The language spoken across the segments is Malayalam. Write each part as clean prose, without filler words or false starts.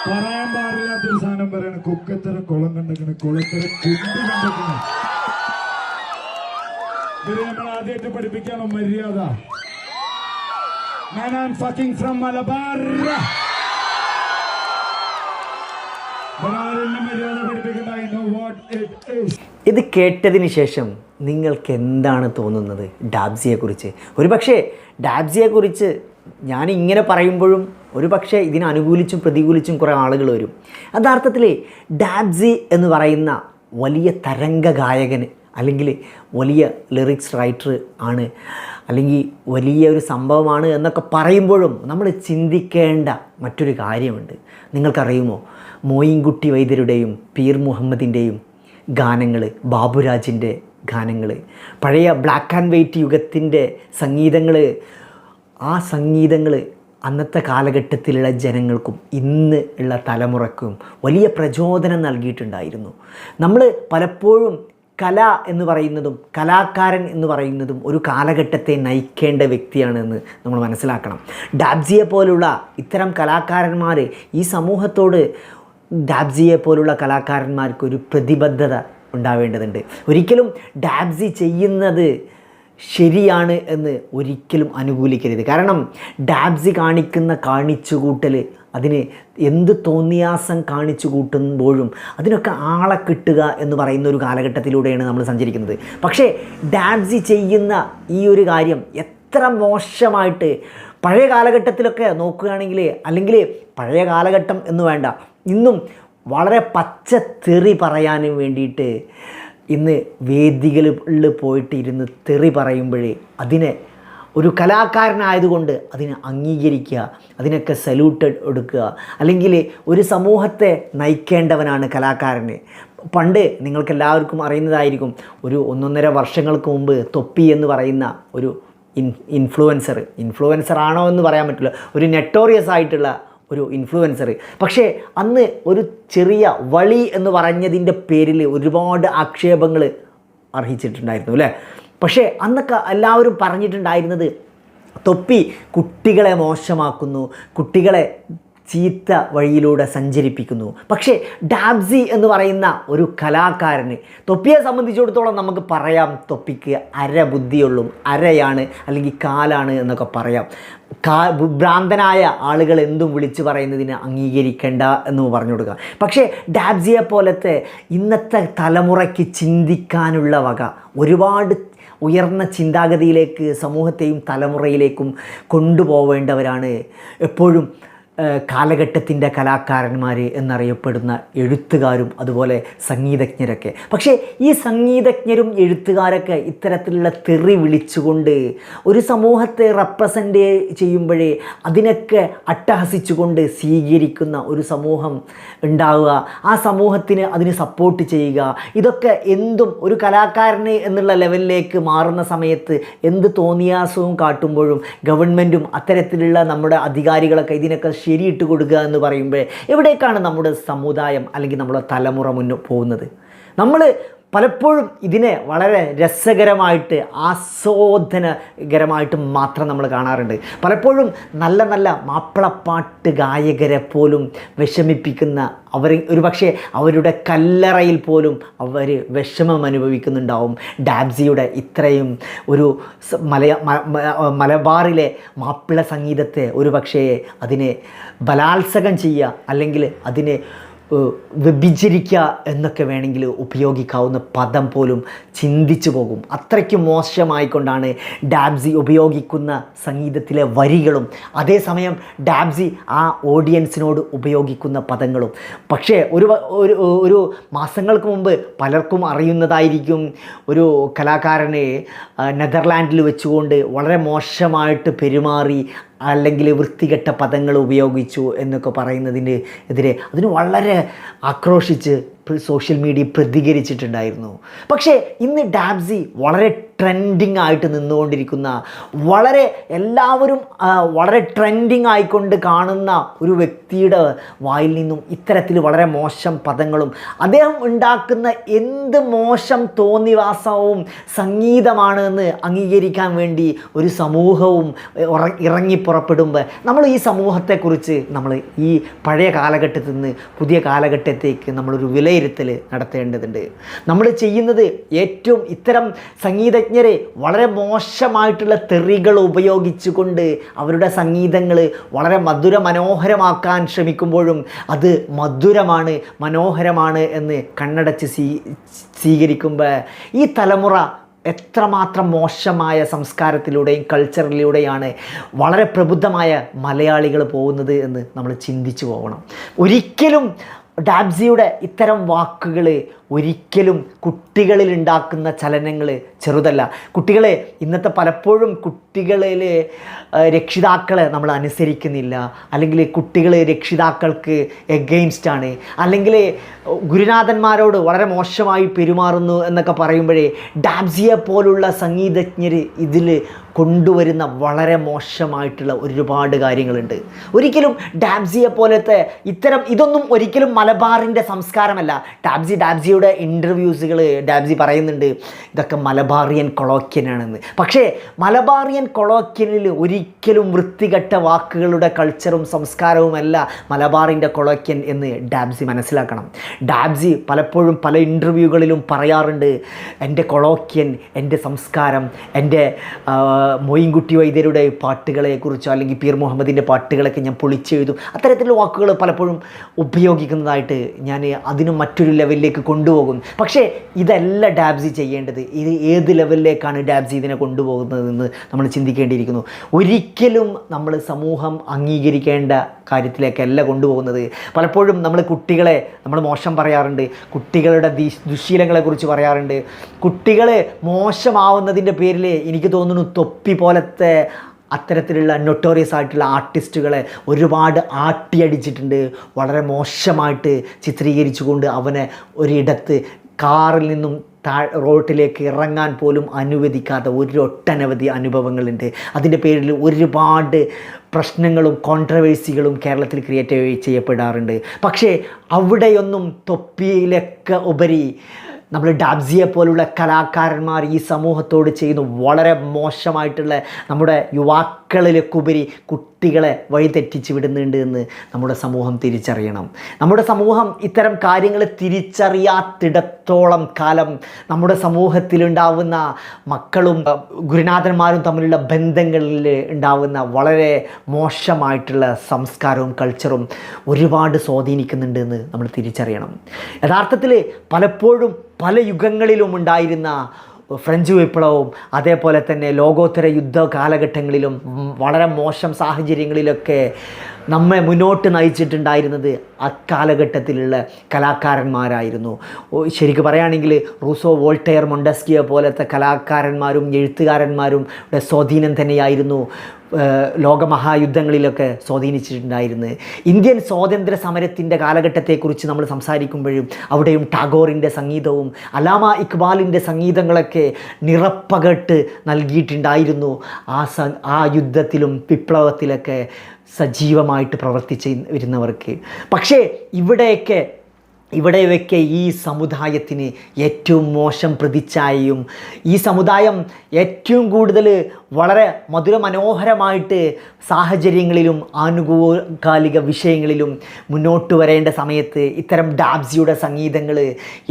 പറയാൻ പാടില്ലാത്തൊരു സാധനം പറയണ കുക്കത്തര കുളം കണ്ടെക്കണ കുളത്തര കുണ്ടി കണ്ടെക്കണ ഇത് നമ്മൾ ആദ്യമായിട്ട് പഠിപ്പിക്കാനോ മര്യാദ Man, I'm fucking from Malabar. ഇത് കേട്ടതിന് ശേഷം നിങ്ങൾക്ക് എന്താണ് തോന്നുന്നത് ഡാബ്സിയെക്കുറിച്ച്? ഒരുപക്ഷെ ഡാബ്സിയെക്കുറിച്ച് ഞാൻ ഇങ്ങനെ പറയുമ്പോഴും ഒരുപക്ഷെ ഇതിനെ അനുകൂലിച്ചും പ്രതികൂലിച്ചും കുറേ ആളുകൾ വരും. യഥാർത്ഥത്തിൽ ഡാബ്സി എന്ന് പറയുന്ന വലിയ തരംഗ ഗായകന് അല്ലെങ്കിൽ വലിയ ലിറിക്സ് റൈറ്റർ ആണ്, അല്ലെങ്കിൽ വലിയ ഒരു സംഭവമാണ് എന്നൊക്കെ പറയുമ്പോഴും നമ്മൾ ചിന്തിക്കേണ്ട മറ്റൊരു കാര്യമുണ്ട്. നിങ്ങൾക്കറിയുമോ, മോയിൻകുട്ടി വൈദ്യരുടെയും പീർ മുഹമ്മദിൻ്റെയും ഗാനങ്ങൾ, ബാബുരാജിൻ്റെ ഗാനങ്ങൾ, പഴയ ബ്ലാക്ക് ആൻഡ് വൈറ്റ് യുഗത്തിൻ്റെ സംഗീതങ്ങൾ, ആ സംഗീതങ്ങൾ അന്നത്തെ കാലഘട്ടത്തിലുള്ള ജനങ്ങൾക്കും ഇന്ന് ഉള്ള തലമുറക്കും വലിയ പ്രചോദനം നൽകിയിട്ടുണ്ടായിരുന്നു. നമ്മൾ പലപ്പോഴും കല എന്ന് പറയുന്നതും കലാകാരൻ എന്ന് പറയുന്നതും ഒരു കാലഘട്ടത്തെ നയിക്കേണ്ട വ്യക്തിയാണെന്ന് നമ്മൾ മനസ്സിലാക്കണം. ഡാബ്സിയെ പോലുള്ള ഇത്തരം കലാകാരന്മാർ ഈ സമൂഹത്തോട്, ഡാബ്സിയെ പോലുള്ള കലാകാരന്മാർക്ക് ഒരു പ്രതിബദ്ധത ഉണ്ടാവേണ്ടതുണ്ട്. ഒരിക്കലും ഡാബ്സി ചെയ്യുന്നത് ശരിയാണ് എന്ന് ഒരിക്കലും അനുകൂലിക്കരുത്. കാരണം ഡാബ്സി കാണിക്കുന്ന കാണിച്ചുകൂട്ടൽ, അതിന് എന്ത് തോന്നിയാസം കാണിച്ചു കൂട്ടുമ്പോഴും അതിനൊക്കെ ആളെ കിട്ടുക എന്ന് പറയുന്ന ഒരു കാലഘട്ടത്തിലൂടെയാണ് നമ്മൾ സഞ്ചരിക്കുന്നത്. പക്ഷേ ഡാബ്സി ചെയ്യുന്ന ഈ ഒരു കാര്യം എത്ര മോശമായിട്ട് പഴയ കാലഘട്ടത്തിലൊക്കെ നോക്കുകയാണെങ്കിൽ, അല്ലെങ്കിൽ പഴയ കാലഘട്ടം എന്ന് വേണ്ട, ഇന്നും വളരെ പച്ച തെറി പറയാനും വേണ്ടിയിട്ട് ഇന്ന് വേദികളിൽ പോയിട്ട് ഇരുന്ന് തെറി പറയുമ്പോഴേ അതിനെ ഒരു കലാകാരനായതുകൊണ്ട് അതിനെ അംഗീകരിക്കുക, അതിനൊക്കെ സല്യൂട്ട് എടുക്കുക. അല്ലെങ്കിൽ ഒരു സമൂഹത്തെ നയിക്കേണ്ടവനാണ് കലാകാരന്. പണ്ട് നിങ്ങൾക്കെല്ലാവർക്കും അറിയുന്നതായിരിക്കും, ഒരു 1.5 വർഷങ്ങൾക്ക് മുമ്പ് തൊപ്പി എന്ന് പറയുന്ന ഒരു ഇൻഫ്ലുവൻസർ ആണോ എന്ന് പറയാൻ പറ്റില്ല, ഒരു നെറ്റോറിയസ് ആയിട്ടുള്ള ഒരു ഇൻഫ്ലുവൻസർ. പക്ഷേ അന്ന് ഒരു ചെറിയ വളി എന്ന് പറഞ്ഞതിൻ്റെ പേരിൽ ഒരുപാട് ആക്ഷേപങ്ങൾ അർഹിച്ചിട്ടുണ്ടായിരുന്നു അല്ലേ. പക്ഷേ അന്നൊക്കെ എല്ലാവരും പറഞ്ഞിട്ടുണ്ടായിരുന്നത് തൊപ്പി കുട്ടികളെ മോശമാക്കുന്നു, കുട്ടികളെ ചീത്ത വഴിയിലൂടെ സഞ്ചരിപ്പിക്കുന്നു. പക്ഷേ ഡാബ്സി എന്ന് പറയുന്ന ഒരു കലാകാരന്, തൊപ്പിയെ സംബന്ധിച്ചിടത്തോളം നമുക്ക് പറയാം തൊപ്പിക്ക് അര ബുദ്ധിയുള്ളൂ, അരയാണ് അല്ലെങ്കിൽ കാലാണ് എന്നൊക്കെ പറയാം. ഭ്രാന്തനായ ആളുകൾ എന്തും വിളിച്ചു പറയുന്നതിന് അംഗീകരിക്കേണ്ട എന്ന് പറഞ്ഞു കൊടുക്കുക. പക്ഷേ ഡാബ്സിയെ പോലത്തെ ഇന്നത്തെ തലമുറയ്ക്ക് ചിന്തിക്കാനുള്ള വക, ഒരുപാട് ഉയർന്ന ചിന്താഗതിയിലേക്ക് സമൂഹത്തെയും തലമുറയിലേക്കും കൊണ്ടുപോവേണ്ടവരാണ് എപ്പോഴും കാലഘട്ടത്തിൻ്റെ കലാകാരന്മാർ എന്നറിയപ്പെടുന്ന എഴുത്തുകാരും അതുപോലെ സംഗീതജ്ഞരൊക്കെ. പക്ഷേ ഈ സംഗീതജ്ഞരും എഴുത്തുകാരൊക്കെ ഇത്തരത്തിലുള്ള തെറി വിളിച്ചുകൊണ്ട് ഒരു സമൂഹത്തെ റെപ്രസെൻ്റ് ചെയ്യുമ്പോഴേ അതിനൊക്കെ അട്ടഹസിച്ചുകൊണ്ട് സ്വീകരിക്കുന്ന ഒരു സമൂഹം ഉണ്ടാവുക, ആ സമൂഹത്തിന് അതിന് സപ്പോർട്ട് ചെയ്യുക, ഇതൊക്കെ എന്തും ഒരു കലാകാരന് എന്നുള്ള ലെവലിലേക്ക് മാറുന്ന സമയത്ത് എന്ത് തോന്നിയാസവും കാട്ടുമ്പോഴും ഗവൺമെൻറ്റും അത്തരത്തിലുള്ള നമ്മുടെ അധികാരികളൊക്കെ ഇതിനൊക്കെ ശരിയിട്ട് കൊടുക്കുക എന്ന് പറയുമ്പോൾ എവിടേക്കാണ് നമ്മുടെ സമുദായം അല്ലെങ്കിൽ നമ്മുടെ തലമുറ മുന്നോട്ട് പോകുന്നത്? നമ്മൾ പലപ്പോഴും ഇതിനെ വളരെ രസകരമായിട്ട് ആസ്വാദനകരമായിട്ട് മാത്രം നമ്മൾ കാണാറുണ്ട്. പലപ്പോഴും നല്ല നല്ല മാപ്പിളപ്പാട്ട് ഗായകരെ പോലും വിഷമിപ്പിക്കുന്ന, അവർ ഒരുപക്ഷെ അവരുടെ കല്ലറയിൽ പോലും അവർ വിഷമം അനുഭവിക്കുന്നുണ്ടാവും. ഡാബ്സിയുടെ ഇത്രയും ഒരു മലബാറിലെ മാപ്പിള സംഗീതത്തെ ഒരുപക്ഷെ അതിനെ ബലാത്സംഗം ചെയ്യുക അല്ലെങ്കിൽ അതിനെ വ്യഭിചരിക്കുക എന്നൊക്കെ വേണമെങ്കിൽ ഉപയോഗിക്കാവുന്ന പദം പോലും ചിന്തിച്ചു പോകും. അത്രയ്ക്ക് മോശമായിക്കൊണ്ടാണ് ഡാബ്സി ഉപയോഗിക്കുന്ന സംഗീതത്തിലെ വരികളും അതേസമയം ഡാബ്സി ആ ഓഡിയൻസിനോട് ഉപയോഗിക്കുന്ന പദങ്ങളും. പക്ഷേ ഒരു മാസങ്ങൾക്ക് മുമ്പ് പലർക്കും അറിയുന്നതായിരിക്കും, ഒരു കലാകാരനെ നെതർലാൻഡിൽ വെച്ചുകൊണ്ട് വളരെ മോശമായിട്ട് പെരുമാറി അല്ലെങ്കിൽ വൃത്തികെട്ട പദങ്ങൾ ഉപയോഗിച്ചു എന്നൊക്കെ പറയുന്നതിന് എതിരെ അതിന് വളരെ ആക്രോശിച്ച് സോഷ്യൽ മീഡിയ പ്രതികരിച്ചിട്ടുണ്ടായിരുന്നു. പക്ഷേ ഇന്ന് ഡാബ്സി വളരെ ട്രെൻഡിങ് ആയിട്ട് നിന്നുകൊണ്ടിരിക്കുന്ന, വളരെ എല്ലാവരും വളരെ ട്രെൻഡിങ് ആയിക്കൊണ്ട് കാണുന്ന ഒരു വ്യക്തിയുടെ വായിൽ നിന്നും ഇത്തരത്തിൽ വളരെ മോശം പദങ്ങളും അദ്ദേഹം ഉണ്ടാക്കുന്ന എന്ത് മോശം തോന്നിവാസവും സംഗീതമാണ് എന്ന് അംഗീകരിക്കാൻ വേണ്ടി ഒരു സമൂഹവും ഇറങ്ങി പുറപ്പെടുമ്പോൾ നമ്മൾ ഈ സമൂഹത്തെക്കുറിച്ച് നമ്മൾ ഈ പഴയ കാലഘട്ടത്തിൽ നിന്ന് പുതിയ കാലഘട്ടത്തേക്ക് നമ്മളൊരു വിലയിരുത്തൽ നടത്തേണ്ടതുണ്ട്. നമ്മൾ ചെയ്യുന്നത് ഏറ്റവും ഇത്തരം സംഗീതജ്ഞരെ വളരെ മോശമായിട്ടുള്ള തെറികൾ ഉപയോഗിച്ചുകൊണ്ട് അവരുടെ സംഗീതങ്ങൾ വളരെ മനോഹരമാക്കാൻ ശ്രമിക്കുമ്പോഴും അത് മധുരമാണ്, മനോഹരമാണ് എന്ന് കണ്ണടച്ച് സ്വീകരിക്കുമ്പോൾ ഈ തലമുറ എത്രമാത്രം മോശമായ സംസ്കാരത്തിലൂടെയും കൾച്ചറിലൂടെയാണ് വളരെ പ്രബുദ്ധമായ മലയാളികൾ പോകുന്നത് എന്ന് നമ്മൾ ചിന്തിച്ചു പോകണം. ഒരിക്കലും ഡാബ്സിയുടെ ഇത്തരം വാക്കുകൾ ഒരിക്കലും കുട്ടികളിൽ ഉണ്ടാക്കുന്ന ചലനങ്ങൾ ചെറുതല്ല. കുട്ടികളെ ഇന്നത്തെ പലപ്പോഴും കുട്ടികളിൽ രക്ഷിതാക്കളെ നമ്മൾ അനുസരിക്കുന്നില്ല, അല്ലെങ്കിൽ കുട്ടികൾ രക്ഷിതാക്കൾക്ക് എഗെയിൻസ്റ്റാണ്, അല്ലെങ്കിൽ ഗുരുനാഥന്മാരോട് വളരെ മോശമായി പെരുമാറുന്നു എന്നൊക്കെ പറയുമ്പോഴേ ഡാബ്സിയെ പോലുള്ള സംഗീതജ്ഞർ ഇതിൽ കൊണ്ടുവരുന്ന വളരെ മോശമായിട്ടുള്ള ഒരുപാട് കാര്യങ്ങളുണ്ട്. ഒരിക്കലും ഡാബ്സിയെ പോലത്തെ ഇതൊന്നും ഒരിക്കലും മലബാറിൻ്റെ സംസ്കാരമല്ല. ഡാബ്സിയുടെ ഇൻ്റർവ്യൂസുകൾ ഡാബ്സി പറയുന്നുണ്ട് ഇതൊക്കെ മലബാറിയൻ കൊളോക്യനാണെന്ന്. പക്ഷേ മലബാറിയൻ കൊളോക്യനിൽ ഒരിക്കലും വൃത്തികെട്ട വാക്കുകളുടെ കൾച്ചറും സംസ്കാരവുമല്ല മലബാറിൻ്റെ കൊളോക്യൻ എന്ന് ഡാബ്സി മനസ്സിലാക്കണം. ഡാബ്സി പലപ്പോഴും പല ഇൻ്റർവ്യൂകളിലും പറയാറുണ്ട്, എൻ്റെ കൊളോക്യൻ, എൻ്റെ സംസ്കാരം, എൻ്റെ മൊയിൻകുട്ടി വൈദ്യരുടെ പാട്ടുകളെക്കുറിച്ചോ അല്ലെങ്കിൽ പീർ മുഹമ്മദിൻ്റെ പാട്ടുകളൊക്കെ ഞാൻ പൊളിച്ചെഴുതും. അത്തരത്തിലുള്ള വാക്കുകൾ പലപ്പോഴും ഉപയോഗിക്കുന്നതായിട്ട് ഞാൻ അതിന് മറ്റൊരു ലെവലിലേക്ക് കൊണ്ടുപോകും. പക്ഷേ ഇതല്ല ഡാബ്സി ചെയ്യേണ്ടത്. ഇത് ഏത് ലെവലിലേക്കാണ് ഡാബ്സി ഇതിനെ കൊണ്ടുപോകുന്നതെന്ന് നമ്മൾ ചിന്തിക്കേണ്ടിയിരിക്കുന്നു. ഒരിക്കലും നമ്മൾ സമൂഹം അംഗീകരിക്കേണ്ട കാര്യത്തിലേക്കല്ല കൊണ്ടുപോകുന്നത്. പലപ്പോഴും നമ്മൾ കുട്ടികളെ നമ്മൾ മോശം പറയാറുണ്ട്, കുട്ടികളുടെ ദുശ്ശീലങ്ങളെക്കുറിച്ച് പറയാറുണ്ട്. കുട്ടികൾ മോശമാവുന്നതിൻ്റെ പേരിൽ എനിക്ക് തോന്നുന്നു തൊപ്പി പോലത്തെ അത്തരത്തിലുള്ള നൊട്ടോറിയസ് ആയിട്ടുള്ള ആർട്ടിസ്റ്റുകളെ ഒരുപാട് ആട്ടിയടിച്ചിട്ടുണ്ട്. വളരെ മോശമായിട്ട് ചിത്രീകരിച്ചുകൊണ്ട് അവനെ ഒരിടത്ത് കാറിൽ നിന്നും റോട്ടിലേക്ക് ഇറങ്ങാൻ പോലും അനുവദിക്കാത്ത ഒട്ടനവധി അനുഭവങ്ങളുണ്ട്. അതിൻ്റെ പേരിൽ ഒരുപാട് പ്രശ്നങ്ങളും കോൺട്രവേഴ്സികളും കേരളത്തിൽ ക്രിയേറ്റ് ചെയ്യപ്പെടാറുണ്ട്. പക്ഷേ അവിടെയൊന്നും തൊപ്പിയിലൊക്കെ ഉപരി നമ്മൾ ഡാബ്സിയെ പോലുള്ള കലാകാരന്മാർ ഈ സമൂഹത്തോട് ചെയ്യുന്ന വളരെ മോശമായിട്ടുള്ള നമ്മുടെ യുവാക്കളിലേക്കുപരി കുട്ടികളെ വഴിതെറ്റിച്ച് വിടുന്നുണ്ട് എന്ന് നമ്മുടെ സമൂഹം തിരിച്ചറിയണം. നമ്മുടെ സമൂഹം ഇത്തരം കാര്യങ്ങൾ തിരിച്ചറിയാത്തിടത്തോളം കാലം നമ്മുടെ സമൂഹത്തിലുണ്ടാവുന്ന മക്കളും ഗുരുനാഥന്മാരും തമ്മിലുള്ള ബന്ധങ്ങളിൽ ഉണ്ടാവുന്ന വളരെ മോശമായിട്ടുള്ള സംസ്കാരവും കൾച്ചറും ഒരുപാട് സ്വാധീനിക്കുന്നുണ്ട് എന്ന് നമ്മൾ തിരിച്ചറിയണം. യഥാർത്ഥത്തിൽ പലപ്പോഴും പല യുഗങ്ങളിലും ഉണ്ടായിരുന്ന ഫ്രഞ്ച് വിപ്ലവവും അതേപോലെ തന്നെ ലോകോത്തര യുദ്ധ കാലഘട്ടങ്ങളിലും വളരെ മോശം സാഹചര്യങ്ങളിലൊക്കെ നമ്മെ മുന്നോട്ട് നയിച്ചിട്ടുണ്ടായിരുന്നത് അക്കാലഘട്ടത്തിലുള്ള കലാകാരന്മാരായിരുന്നു. ശരിക്കും പറയുകയാണെങ്കിൽ റൂസോ, വോൾട്ടയർ, മൊണ്ടസ്കിയോ പോലത്തെ കലാകാരന്മാരും എഴുത്തുകാരന്മാരും സ്വാധീനം തന്നെയായിരുന്നു ലോകമഹായുദ്ധങ്ങളിലൊക്കെ സ്വാധീനിച്ചിട്ടുണ്ടായിരുന്നത്. ഇന്ത്യൻ സ്വാതന്ത്ര്യ സമരത്തിൻ്റെ കാലഘട്ടത്തെക്കുറിച്ച് നമ്മൾ സംസാരിക്കുമ്പോഴും അവിടെയും ടാഗോറിൻ്റെ സംഗീതവും അലാമ ഇക്ബാലിൻ്റെ സംഗീതങ്ങളൊക്കെ നിറപ്പകട്ട് നൽകിയിട്ടുണ്ടായിരുന്നു. ആ യുദ്ധത്തിലും വിപ്ലവത്തിലൊക്കെ സജീവമായിട്ട് പ്രവർത്തിച്ച് വരുന്നവർക്ക്. പക്ഷേ ഇവിടെയൊക്കെ ഈ സമുദായത്തിന് ഏറ്റവും മോശം പ്രതിച്ഛായയും ഈ സമുദായം ഏറ്റവും കൂടുതൽ വളരെ മധുരമനോഹരമായിട്ട് സാഹചര്യങ്ങളിലും ആനുകാലിക വിഷയങ്ങളിലും മുന്നോട്ട് വരേണ്ട സമയത്ത് ഇത്തരം ഡാബ്സിയുടെ സംഗീതങ്ങൾ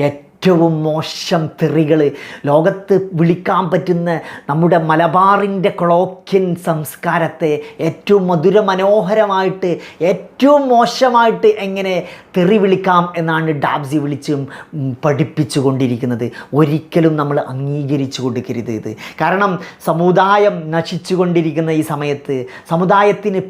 ഏറ്റവും മോശം തെറികൾ ലോകത്ത് വിളിക്കാൻ പറ്റുന്ന നമ്മുടെ മലബാറിൻ്റെ കൊളോക്യൻ സംസ്കാരത്തെ ഏറ്റവും മധുരമനോഹരമായിട്ട് ഏറ്റവും മോശമായിട്ട് എങ്ങനെ തെറി വിളിക്കാം എന്നാണ് ഡാബ്സി വിളിച്ചും പഠിപ്പിച്ചു കൊണ്ടിരിക്കുന്നത്. ഒരിക്കലും നമ്മൾ അംഗീകരിച്ചു കൊടുക്കരുത് ഇത്. കാരണം സമുദായം നശിച്ചു കൊണ്ടിരിക്കുന്ന ഈ സമയത്ത് സമുദായത്തിന്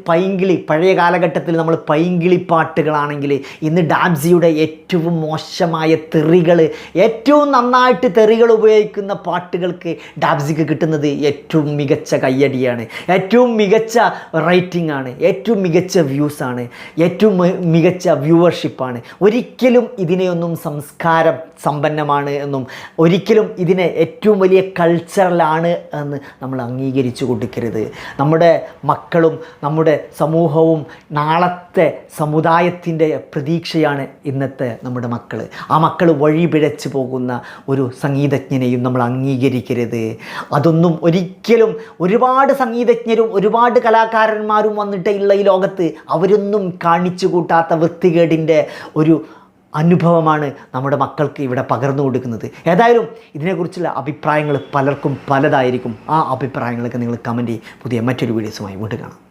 പഴയ കാലഘട്ടത്തിൽ നമ്മൾ പൈങ്കിളി പാട്ടുകളാണെങ്കിൽ ഇന്ന് ഡാബ്സിയുടെ ഏറ്റവും മോശമായ തെറികൾ, ഏറ്റവും നന്നായിട്ട് തെറികൾ ഉപയോഗിക്കുന്ന പാട്ടുകൾക്ക് ഡാബ്സിക്ക് കിട്ടുന്നത് ഏറ്റവും മികച്ച കയ്യടിയാണ്, ഏറ്റവും മികച്ച റേറ്റിംഗ് ആണ്, ഏറ്റവും മികച്ച വ്യൂസാണ്, ഏറ്റവും മികച്ച വ്യൂവർഷിപ്പാണ്. ഒരിക്കലും ഇതിനെയൊന്നും സംസ്കാരം സമ്പന്നമാണ് എന്നും ഒരിക്കലും ഇതിനെ ഏറ്റവും വലിയ കൾച്ചറലാണ് എന്ന് നമ്മൾ അംഗീകരിച്ചു കൊടുക്കരുത്. നമ്മുടെ മക്കളും നമ്മുടെ സമൂഹവും നാളത്തെ സമുദായത്തിൻ്റെ പ്രതീക്ഷയാണ് ഇന്നത്തെ നമ്മുടെ മക്കൾ. ആ മക്കൾ വഴി പിഴച്ചു പോകുന്ന ഒരു സംഗീതജ്ഞനെയും നമ്മൾ അംഗീകരിക്കരുത്. അതൊന്നും ഒരിക്കലും ഒരുപാട് സംഗീതജ്ഞരും ഒരുപാട് കലാകാരന്മാരും വന്നിട്ട് ഉള്ള ഈ ലോകത്ത് അവരൊന്നും കാണിച്ചു കൂട്ടാത്ത വൃത്തികേടിൻ്റെ ഒരു അനുഭവമാണ് നമ്മുടെ മക്കൾക്ക് ഇവിടെ പകർന്നു കൊടുക്കുന്നത്. ഏതായാലും ഇതിനെക്കുറിച്ചുള്ള അഭിപ്രായങ്ങൾ പലർക്കും പലതായിരിക്കും. ആ അഭിപ്രായങ്ങളൊക്കെ നിങ്ങൾ കമൻറ്റ് ചെയ്യും. പുതിയ മറ്റൊരു വീഡിയോസുമായി വീണ്ടും കാണാം.